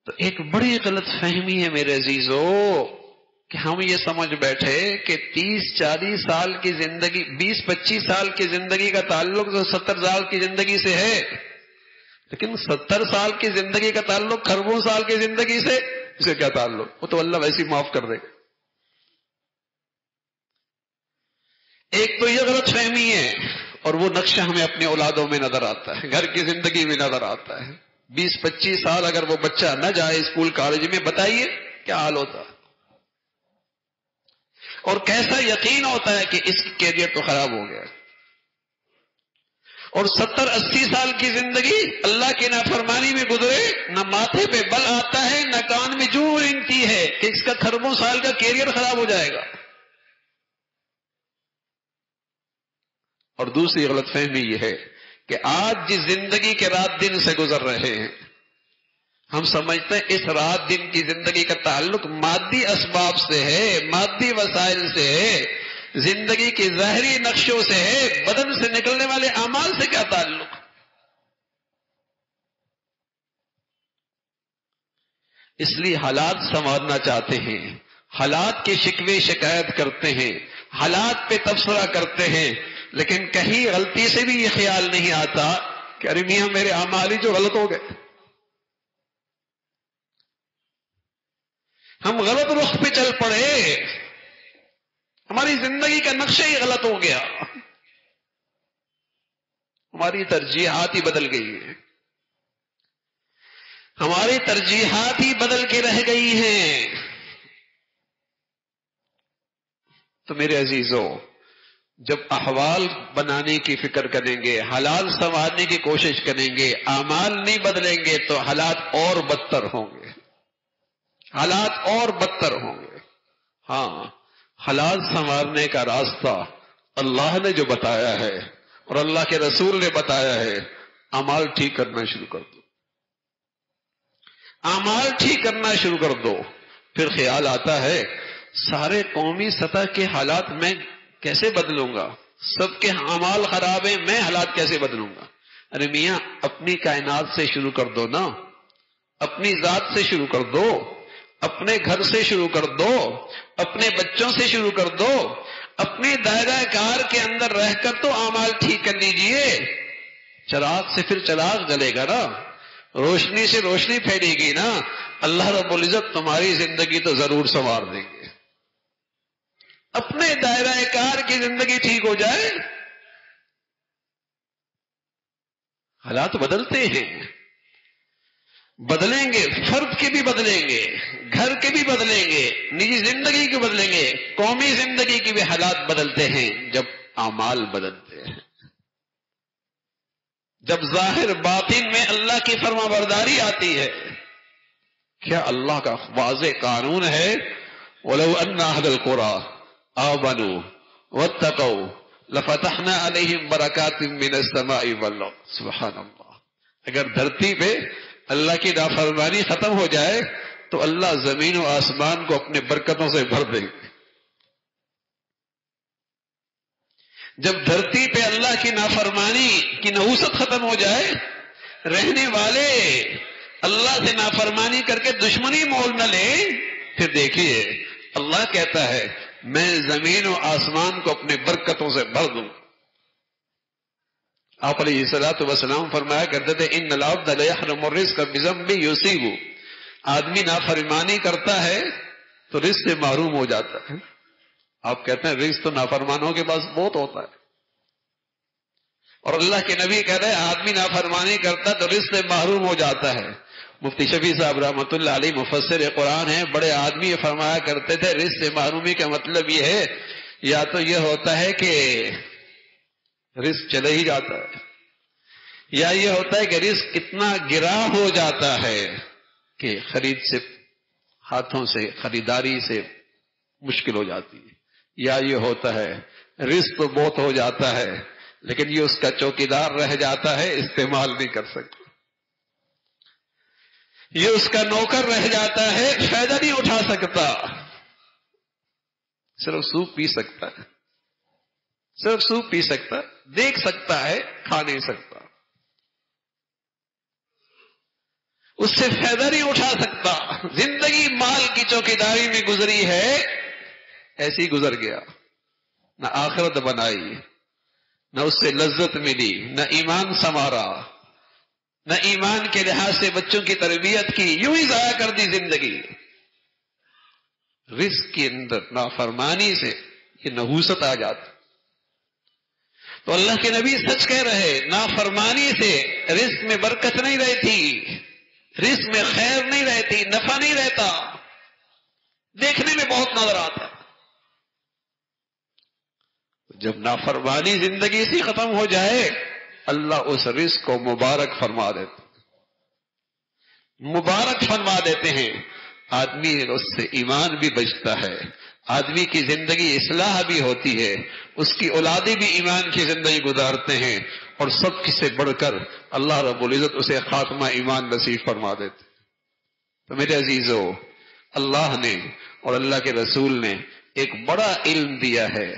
تو ایک بڑی غلط فہمی ہے میرے عزیزو کہ ہم یہ سمجھ بیٹھے کہ 30-40 سال کی زندگی، 20-25 سال کی زندگی کا تعلق تو 70 سال کی زندگی سے ہے، لیکن 70 سال کی زندگی کا تعلق خربوں سال کی زندگی سے اسے کیا تعلق؟ وہ تو اللہ ویسے ہی معاف کر دے گا۔ ایک تو یہ غلط فہمی ہے، اور وہ نقشہ ہمیں اپنے اولادوں میں نظر آتا ہے، گھر کی زندگی میں نظر آتا ہے۔ 20-25 سال اگر وہ بچہ نہ جائے اسکول کالج میں، بتائیے کیا حال ہوتا ہے، اور کیسا یقین ہوتا ہے کہ اس کی کیریئر تو خراب ہو گیا۔ اور 70-80 سال کی زندگی اللہ کی نافرمانی میں گزرے، نہ ماتھے پہ بل آتا ہے، نہ کان میں جو رنگتی ہے کہ اس کا خربوں سال کا کیریئر خراب ہو جائے گا۔ اور دوسری غلط فہمی یہ ہے کہ آج جس زندگی کے رات دن سے گزر رہے ہیں، ہم سمجھتے ہیں اس رات دن کی زندگی کا تعلق مادی اسباب سے ہے، مادی وسائل سے ہے، زندگی کی ظاہری نقشوں سے ہے، بدن سے نکلنے والے اعمال سے کیا تعلق؟ اس لیے حالات سنوارنا چاہتے ہیں، حالات کی شکوے شکایت کرتے ہیں، حالات پہ تبصرہ کرتے ہیں، لیکن کہیں غلطی سے بھی یہ خیال نہیں آتا کہ ارے میاں میرے اعمال ہی جو غلط ہو گئے، ہم غلط رخ پہ چل پڑے، ہماری زندگی کا نقشہ ہی غلط ہو گیا، ہماری ترجیحات ہی بدل گئی ہیں، ہماری ترجیحات ہی بدل کے رہ گئی ہیں۔ تو میرے عزیزو، جب احوال بنانے کی فکر کریں گے، حالات سنوارنے کی کوشش کریں گے، اعمال نہیں بدلیں گے تو حالات اور بدتر ہوں گے، حالات اور بدتر ہوں گے۔ ہاں، حالات سنوارنے کا راستہ اللہ نے جو بتایا ہے اور اللہ کے رسول نے بتایا ہے، اعمال ٹھیک کرنا شروع کر دو، اعمال ٹھیک کرنا شروع کر دو۔ پھر خیال آتا ہے سارے قومی سطح کے حالات میں کیسے بدلوں گا، سب کے اعمال خراب ہیں، میں حالات کیسے بدلوں گا؟ ارے میاں اپنی کائنات سے شروع کر دو نا، اپنی ذات سے شروع کر دو، اپنے گھر سے شروع کر دو، اپنے بچوں سے شروع کر دو، اپنے دائرہ کار کے اندر رہ کر تو اعمال ٹھیک کر لیجئے۔ چراغ سے پھر چراغ جلے گا نا، روشنی سے روشنی پھیلے گی نا، اللہ رب العزت تمہاری زندگی تو ضرور سنوار دیں گے۔ اپنے دائرہ کار کی زندگی ٹھیک ہو جائے، حالات بدلتے ہیں، بدلیں گے، فرد کے بھی بدلیں گے، گھر کے بھی بدلیں گے، نجی زندگی کے بدلیں گے، قومی زندگی کے بھی حالات بدلتے ہیں جب اعمال بدلتے ہیں، جب ظاہر باطن میں اللہ کی فرما برداری آتی ہے۔ کیا اللہ کا واضح قانون ہے، وَلَوْ أَنَّ أَهْلَ الْقُرَىٰ آمنوا واتقوا لفتحنا علیہم برکات من السماء والارض۔ سبحان اللہ، اگر دھرتی پہ اللہ کی نافرمانی ختم ہو جائے تو اللہ زمین و آسمان کو اپنے برکتوں سے بھر دے گے۔ جب دھرتی پہ اللہ کی نافرمانی کی نحوست ختم ہو جائے، رہنے والے اللہ سے نافرمانی کر کے دشمنی مول نہ لیں، پھر دیکھیے اللہ کہتا ہے میں زمین و آسمان کو اپنے برکتوں سے بھر دوں۔ آپ علیہ الصلوۃ والسلام فرمایا کرتے تھے ان العبد لیحرم الرزق بذنب یصیب، آدمی نافرمانی کرتا ہے تو رزق سے محروم ہو جاتا ہے۔ آپ کہتے ہیں رزق تو نافرمانوں کے پاس بہت ہوتا ہے، اور اللہ کے نبی کہہ رہے ہیں آدمی نافرمانی کرتا ہے تو رزق سے محروم ہو جاتا ہے۔ مفتی شفیع صاحب رحمۃ اللہ علیہ مفسر قرآن ہیں، بڑے آدمی فرمایا کرتے تھے رزق سے محرومی کا مطلب یہ ہے، یا تو یہ ہوتا ہے کہ رزق چلے ہی جاتا ہے، یا یہ ہوتا ہے کہ رزق اتنا گرا ہو جاتا ہے کہ خرید سے، ہاتھوں سے خریداری سے مشکل ہو جاتی ہے، یا یہ ہوتا ہے رزق تو بہت ہو جاتا ہے لیکن یہ اس کا چوکیدار رہ جاتا ہے، استعمال نہیں کر سکتا، یہ اس کا نوکر رہ جاتا ہے، فائدہ نہیں اٹھا سکتا، صرف سوپ پی سکتا ہے، صرف سوپ پی سکتا، دیکھ سکتا ہے، کھا نہیں سکتا۔ اس سے فائدہ نہیں اٹھا سکتا. زندگی مال کی چوکیداری میں گزری ہے، ایسی ہی گزر گیا. نہ آخرت بنائی، نہ اس سے لذت ملی، نہ ایمان سنوارا، نہ ایمان کے لحاظ سے بچوں کی تربیت کی، یوں ہی ضائع کر دی زندگی. رزق کے اندر نافرمانی سے یہ نحوست آ جاتی. تو اللہ کے نبی سچ کہہ رہے، نافرمانی سے رزق میں برکت نہیں رہتی، رزق میں خیر نہیں رہتی، نفع نہیں رہتا، دیکھنے میں بہت نظر آتا. جب نافرمانی زندگی سے ختم ہو جائے، اللہ اس رزق کو مبارک فرما دیتے، مبارک فرما دیتے ہیں. آدمی اس سے ایمان بھی بچتا ہے، آدمی کی زندگی اصلاح بھی ہوتی ہے، اس کی اولادیں بھی ایمان کی زندگی گزارتے ہیں، اور سب سے بڑھ کر اللہ رب العزت اسے خاتمہ ایمان نصیب فرما دیتے. تو میرے عزیزو، اللہ نے اور اللہ کے رسول نے ایک بڑا علم دیا ہے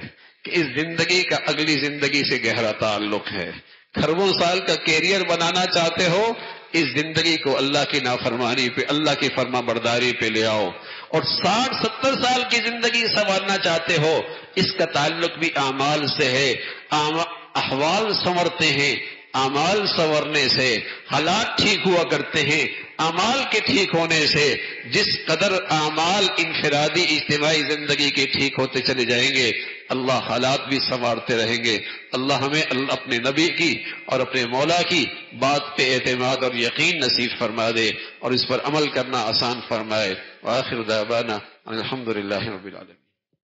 کہ اس زندگی کا اگلی زندگی سے گہرا تعلق ہے. کھربوں سال کا کیریئر بنانا چاہتے ہو، اس زندگی کو اللہ کی نافرمانی پہ، اللہ کی فرما برداری پہ لے آؤ. اور 60-70 سال کی زندگی سنوارنا چاہتے ہو، اس کا تعلق بھی اعمال سے ہے. احوال سنورتے ہیں، اعمال سنورنے سے حالات ٹھیک ہوا کرتے ہیں. اعمال کے ٹھیک ہونے سے جس قدر اعمال انفرادی اجتماعی زندگی کے ٹھیک ہوتے چلے جائیں گے، اللہ حالات بھی سنوارتے رہیں گے. اللہ ہمیں اپنے نبی کی اور اپنے مولا کی بات پہ اعتماد اور یقین نصیب فرما دے، اور اس پر عمل کرنا آسان فرمائے. وآخر دعوانا الحمدللہ رب العالمین.